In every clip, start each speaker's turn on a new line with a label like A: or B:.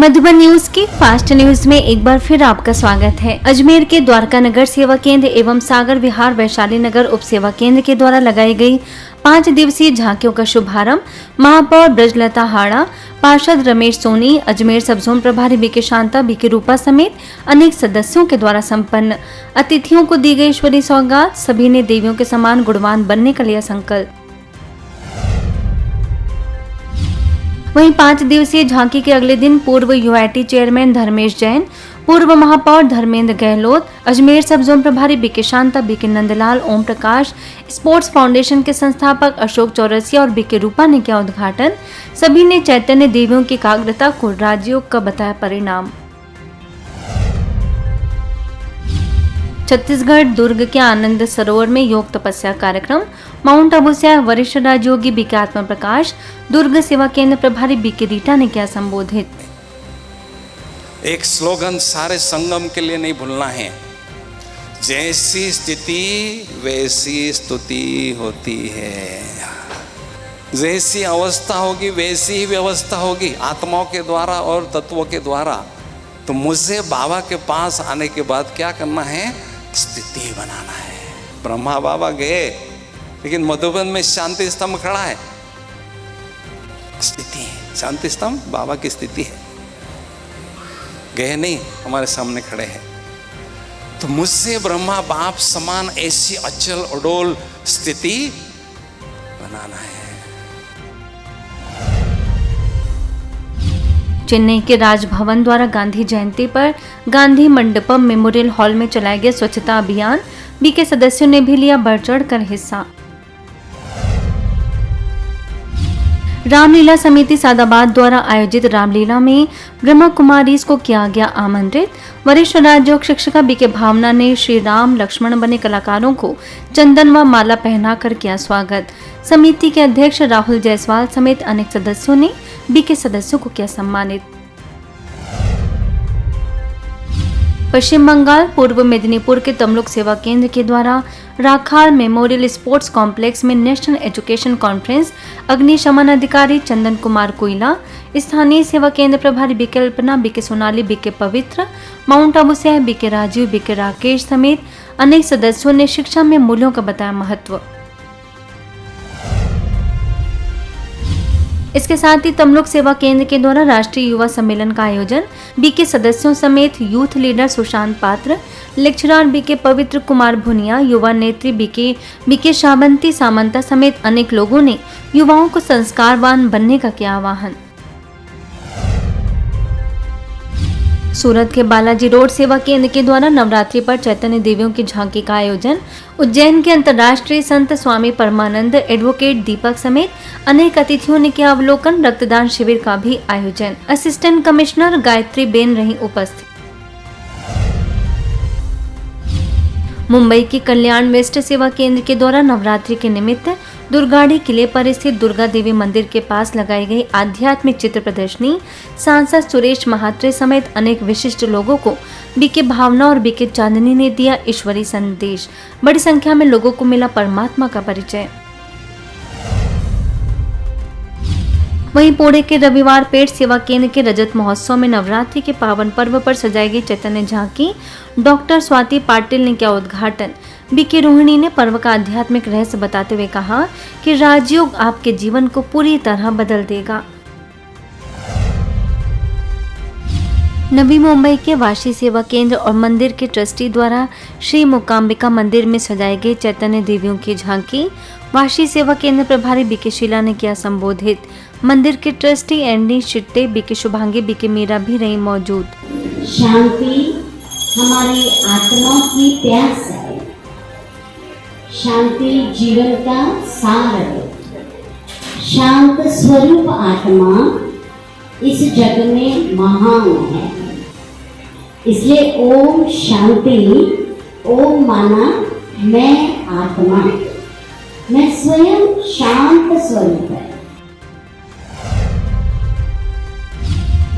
A: Madhuban news की fast news में एक बार फिर आपका स्वागत है। अजमेर के द्वारका नगर सेवा केंद्र एवं सागर विहार वैशाली नगर उप सेवा केंद्र के द्वारा लगाई गई 5 दिवसीय झांकियों का शुभारंभ महापौर ब्रजलता हाड़ा, पार्षद रमेश सोनी, अजमेर सब जोन प्रभारी बीके शांता, बीके रूपा समेत अनेक सदस्यों के द्वारा संपन्न। अतिथियों को दी गई ईश्वरीय सौगात, सभी ने देवियों के समान गुणवान बनने का लिया संकल्प। वहीं 5 दिवसीय झांकी के अगले दिन पूर्व यूआईटी चेयरमैन धर्मेश जैन, पूर्व महापौर धर्मेंद्र गहलोत, अजमेर सब जोन प्रभारी BK Shanta, BK Nandlal, Om Prakash, sports foundation के संस्थापक अशोक चौरसिया और बीके रूपा ने किया उद्घाटन। सभी ने चैतन्य देवियों की एकाग्रता को राजयोग का बताया परिणाम। छत्तीसगढ़ दुर्ग के आनंद सरोवर में योग तपस्या कार्यक्रम। माउंट आबू से वरिष्ठ राजयोगी बीके आत्मा प्रकाश, दुर्ग सेवा केंद्र प्रभारी बीके रीटा ने किया संबोधित।
B: एक स्लोगन सारे संगम के लिए नहीं भूलना है, जैसी स्थिति वैसी स्तुति होती है। जैसी अवस्था होगी वैसी ही व्यवस्था होगी, आत्माओं के द्वारा और तत्वों के द्वारा। तो मुझे बाबा के पास आने के बाद क्या करना है? स्थिति बनाना है। ब्रह्मा बाबा गए, लेकिन मधुबन में शांति स्तंभ खड़ा है। स्थिति, शांति स्तंभ बाबा की स्थिति है। गए नहीं, हमारे सामने खड़े हैं। तो मुझसे ब्रह्मा बाप समान ऐसी अचल अडोल स्थिति बनाना है।
A: चेन्नई के राजभवन द्वारा गांधी जयंती पर गांधी मंडपम मेमोरियल हॉल में चलाया गया स्वच्छता अभियान। बीके सदस्यों ने भी लिया बढ़ चढ़ कर हिस्सा। रामलीला समिति सादाबाद द्वारा आयोजित रामलीला में ब्रह्मा कुमारीज को किया गया आमंत्रित। वरिष्ठ राजयोग शिक्षिका बीके भावना ने श्री राम लक्ष्मण बने कलाकारों को चंदन व माला पहनाकर किया स्वागत। समिति के अध्यक्ष राहुल जायसवाल समेत अनेक सदस्यों ने बीके सदस्यों को किया सम्मानित। पश्चिम बंगाल पूर्व मेदिनीपुर के तमलुक सेवा केंद्र के द्वारा राखाल मेमोरियल स्पोर्ट्स कॉम्प्लेक्स में नेशनल एजुकेशन कॉन्फ्रेंस अग्निशमन अधिकारी चंदन कुमार कोयला, स्थानीय सेवा केंद्र प्रभारी BK Alpana, BK Sonali, BK Pavitra, mount Abu से बीके राजीव, बीके राकेश समेत अनेक सदस्यों ने शिक्षा में मूल्यों का बताया महत्व। इसके साथ ही तमलुक सेवा केंद्र के द्वारा राष्ट्रीय युवा सम्मेलन का आयोजन। बीके सदस्यों समेत यूथ लीडर सुशांत पात्र, लेक्चरर बीके पवित्र कुमार भुनिया, युवा नेत्री बीके शाबंती सामंता समेत अनेक लोगों ने युवाओं को संस्कारवान बनने का किया आह्वान। सूरत के बालाजी रोड सेवा केंद्र के द्वारा नवरात्रि पर चैतन्य देवियों की झांकी का आयोजन। उज्जैन के अंतर्राष्ट्रीय संत स्वामी परमानंद, एडवोकेट दीपक समेत अनेक अतिथियों ने किया अवलोकन। रक्तदान शिविर का भी आयोजन। असिस्टेंट कमिश्नर गायत्री बेन रही उपस्थित। मुंबई के कल्याण वेस्ट सेवा केंद्र के द्वारा नवरात्रि के निमित्त दुर्गाड़ी किले पर स्थित दुर्गा देवी मंदिर के पास लगाई गई आध्यात्मिक चित्र प्रदर्शनी। सांसद सुरेश महात्रे समेत अनेक विशिष्ट लोगों को बीके भावना और बीके चांदनी ने दिया ईश्वरीय संदेश। बड़ी संख्या में लोगों को मिला परमात्मा का परिचय। वहीं पोड़े के रविवार पेट सेवा केंद्र के रजत महोत्सव में नवरात्रि के पावन पर्व पर सजाई गई चैतन्य झांकी। डॉक्टर स्वाति पाटिल ने किया उद्घाटन। बीके रोहिणी ने पर्व का आध्यात्मिक रहस्य बताते हुए कहा कि राजयोग आपके जीवन को पूरी तरह बदल देगा। नवी मुंबई के वाशी सेवा केंद्र और मंदिर के ट्रस्टी द्वारा श्री मूकांबिका मंदिर में सजाई गई चैतन्य देवियों की झांकी। वाशी सेवा केंद्र प्रभारी बीके शीला ने किया संबोधित। मंदिर के trustee Andi Shitte, BK Shubhangi, BK Meera भी रही मौजूद।
C: शांति हमारी आत्मा की प्यास है, शांति जीवन का सार है। शांत स्वरूप आत्मा इस जग में महान है। इसलिए ओम शांति, ओम माना मैं आत्मा, मैं स्वयं शांत स्वरूप है।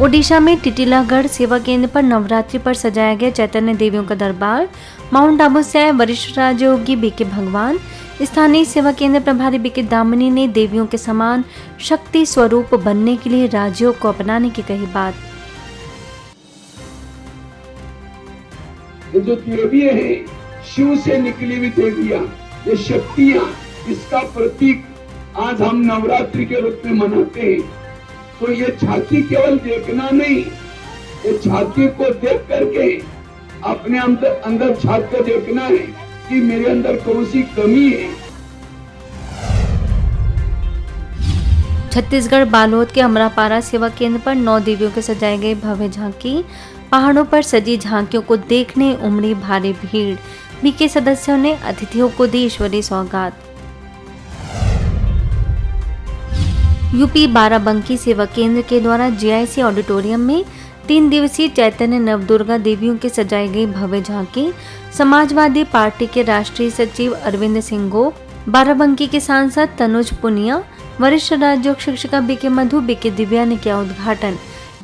A: ओडिशा में टिटिलागढ़ सेवा केंद्र पर नवरात्रि पर सजाया गया चैतन्य देवियों का दरबार। माउंट आबू से आए वरिष्ठ राजयोगी बीके भगवान, स्थानीय सेवा केंद्र प्रभारी बीके दामिनी ने देवियों के समान शक्ति स्वरूप बनने के लिए राजयोग को अपनाने की कही बात।
D: ये जो देवियां हैं, शिव से निकली हुई देवियां, ये शक्तियां, इसका प्रतीक आज हम नवरात्रि के रूप में मनाते हैं। तो ये झांकी केवल देखना नहीं, ये झांकी को देख करके अपने अंदर झांक कर देखना है कि मेरे अंदर कौन सी कमी है।
A: छत्तीसगढ़ बालोद के अमरापारा सेवा केंद्र पर 9 देवियों के सजाए गए भव्य झांकी। पहाड़ों पर सजी झांकियों को देखने उमड़ी भारी भीड़। बीके सदस्यों ने अतिथियों को दी ईश्वरीय सौगात। यूपी बाराबंकी सेवा केंद्र के द्वारा जीआईसी ऑडिटोरियम में 3 दिवसीय चैतन्य नवदुर्गा देवियों के सजाई गई भव्य झांकी समाजवादी पार्टी के राष्ट्रीय सचिव अरविंद सिंघो, बाराबंकी के सांसद तनुज पुनिया, वरिष्ठ राज्य शिक्षिका बीके मधु, बीके दिव्या ने किया उद्घाटन।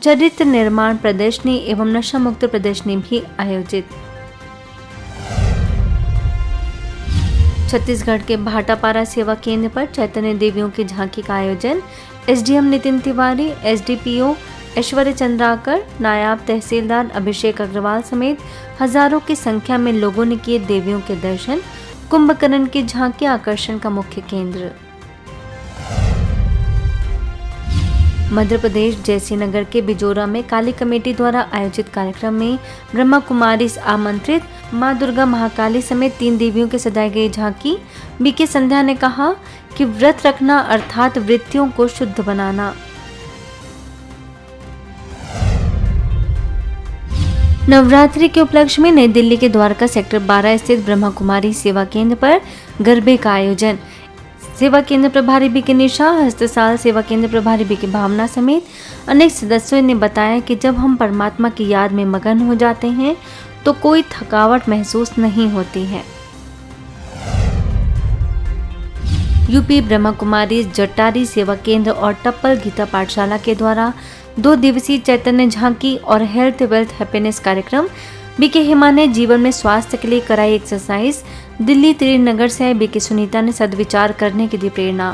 A: चरित्र निर्माण प्रदर्शनी एवं नशा मुक्त प्रदर्शनी भी आयोजित। छत्तीसगढ़ के भाटापारा सेवा केंद्र पर चैतन्य देवियों की झांकी का आयोजन। एसडीएम नितिन तिवारी, एसडीपीओ ऐश्वर्य चंद्राकर, नायब तहसीलदार अभिषेक अग्रवाल समेत हजारों की संख्या में लोगों ने किए देवियों के दर्शन। कुंभकर्ण की झांकी आकर्षण का मुख्य केंद्र। मध्य प्रदेश जैसीनगर के बिजोरा में काली कमेटी द्वारा आयोजित कार्यक्रम में ब्रह्मा कुमारी आमंत्रित मां दुर्गा महाकाली समेत 3 देवियों के सजाई गई झांकी। बीके संध्या ने कहा कि व्रत रखना अर्थात वृत्तियों को शुद्ध बनाना। नवरात्रि के उपलक्ष्य में नई दिल्ली के द्वारका सेक्टर 12 स्थित ब्रह्मा कुमारी सेवा केंद्र पर गरबे का आयोजन। सेवा केंद्र प्रभारी बीके निशा, हस्तसाल सेवा केंद्र प्रभारी बीके भावना समेत अनेक सदस्यों ने बताया कि जब हम परमात्मा की याद में मगन हो जाते हैं तो कोई थकावट महसूस नहीं होती है। यूपी ब्रह्मा कुमारी जटारी सेवा केंद्र और टप्पल गीता पाठशाला के द्वारा 2 दिवसीय चैतन्य झांकी और हेल्थ वेल्थ हैप्पीनेस कार्यक्रम। बीके हेमा ने जीवन में स्वास्थ्य के लिए कराई एक्सरसाइज। दिल्ली त्रिनगर से आए बीके सुनीता ने सद्विचार करने की दी प्रेरणा।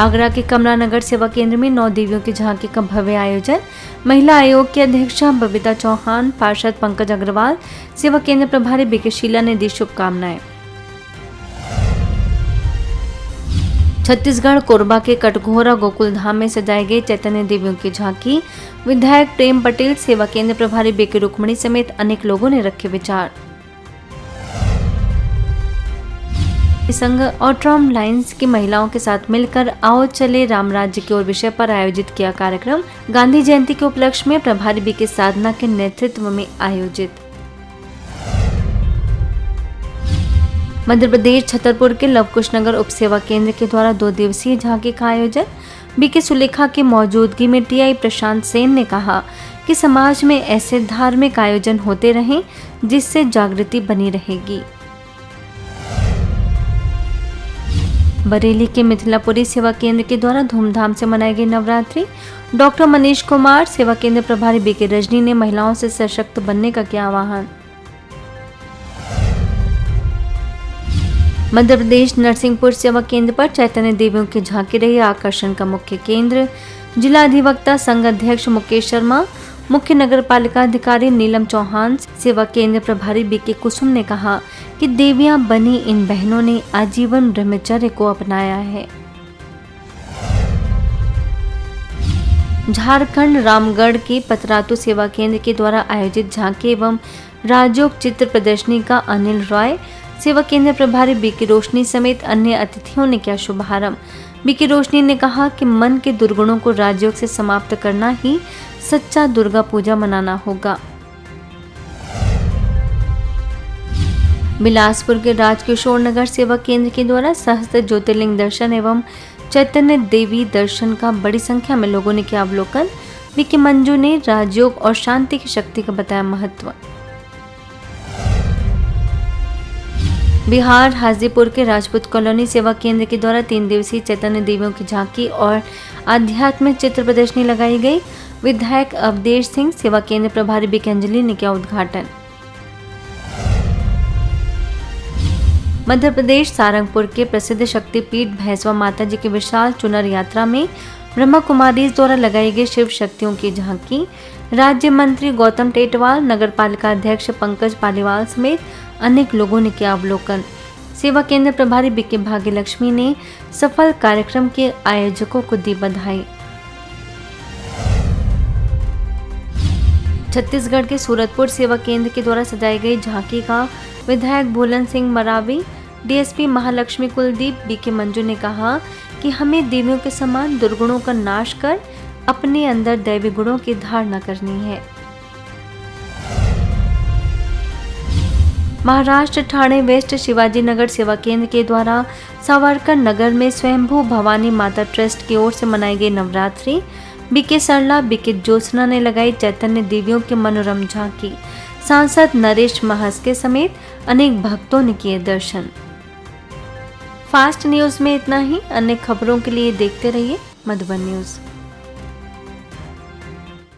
A: आगरा के कमला नगर सेवा केंद्र में 9 देवियों की झांकी का भव्य आयोजन। महिला आयोग की अध्यक्षा बबीता चौहान, पार्षद पंकज अग्रवाल, सेवा केंद्र प्रभारी बीके शीला ने दी शुभकामनाएं। छत्तीसगढ़ कोरबा के कटघोरा गोकुल धाम में सजाई गई चैतन्य देवियों की झांकी। विधायक प्रेम पटेल, सेवा केंद्र प्रभारी बीके रुक्मणी समेत अनेक लोगों ने रखे विचार। संघ और ट्रॉम लाइन्स की महिलाओं के साथ मिलकर आओ चले राम राज्य की ओर विषय पर आयोजित किया कार्यक्रम। गांधी जयंती के उपलक्ष्य में प्रभारी बीके साधना के नेतृत्व में आयोजित। मध्य प्रदेश छतरपुर के लवकुश नगर उप सेवा केंद्र के द्वारा 2 दिवसीय झांकी का आयोजन। बीके सुलेखा की मौजूदगी में टीआई प्रशांत सेन ने कहा कि समाज में ऐसे धार्मिक आयोजन होते रहें जिससे जागृति बनी रहेगी। बरेली के मिथिलापुरी सेवा केंद्र के द्वारा धूमधाम से मनाई गई नवरात्रि। डॉक्टर मनीष कुमार, सेवा केंद्र प्रभारी बीके रजनी ने महिलाओं से सशक्त बनने का किया आह्वान। मध्य प्रदेश नरसिंहपुर सेवा केंद्र पर चैतन्य देवियों की झांकी रही आकर्षण का मुख्य केंद्र। जिला अधिवक्ता संघ अध्यक्ष मुकेश शर्मा, मुख्य नगर पालिका अधिकारी नीलम चौहान, सेवा केंद्र प्रभारी बीके कुसुम ने कहा कि देवियां बनी इन बहनों ने आजीवन ब्रह्मचर्य को अपनाया है। झारखंड रामगढ़ के पतरातू सेवा केंद्र के द्वारा आयोजित झांकी एवं राजयोग चित्र प्रदर्शनी का अनिल रॉय, सेवा केंद्र प्रभारी बीके रोशनी समेत अन्य अतिथियों ने किया शुभारंभ। बीके रोशनी ने कहा कि मन के दुर्गुणों को राजयोग से समाप्त करना ही सच्चा दुर्गा पूजा मनाना होगा। बिलासपुर के राजकिशोर नगर सेवा केंद्र के द्वारा सहस्त्र ज्योतिर्लिंग दर्शन एवं चैतन्य देवी दर्शन का बड़ी संख्या में लोगों ने किया अवलोकन। बीके मंजू ने राजयोग और शांति की शक्ति का बताया महत्व। बिहार हाजीपुर के राजपूत कॉलोनी सेवा केंद्र के द्वारा 3 दिवसीय चैतन्य देवियों की झांकी और आध्यात्मिक चित्र प्रदर्शनी लगाई गई। विधायक अवधेश सिंह, सेवा केंद्र प्रभारी बीके अंजलि ने किया उद्घाटन। मध्य प्रदेश सारंगपुर के प्रसिद्ध शक्तिपीठ भैंसवा माता जी की विशाल चुनर यात्रा में ब्रह्मा कुमारी द्वारा लगाई गई शिव शक्तियों की झांकी। राज्य मंत्री गौतम टेटवाल, नगर पालिका अध्यक्ष पंकज पालीवाल समेत अनेक लोगों ने किया अवलोकन। सेवा केंद्र प्रभारी बीके भाग्यलक्ष्मी ने सफल कार्यक्रम के आयोजकों को दी बधाई। छत्तीसगढ़ के सूरतपुर सेवा केंद्र के द्वारा सजाई गई झांकी का विधायक भोलन सिंह मरावी, डीएसपी महालक्ष्मी कुलदीप, बीके मंजू ने कहा कि हमें देवियों के समान दुर्गुणों का नाश कर अपने अंदर दैवी गुणों की धारणा करनी है। महाराष्ट्र ठाणे वेस्ट शिवाजी नगर सेवा केंद्र के द्वारा सावरकर नगर में स्वयंभू भवानी माता ट्रस्ट की ओर से मनाई गई नवरात्रि, बीके सरला, बीके ज्योत्सना ने लगाई चैतन्य देवियों के मनोरम झांकी। सांसद नरेश महास्के समेत अनेक भक्तों ने किए दर्शन। फास्ट न्यूज में इतना ही। अन्य खबरों के लिए देखते रहिए मधुबन न्यूज।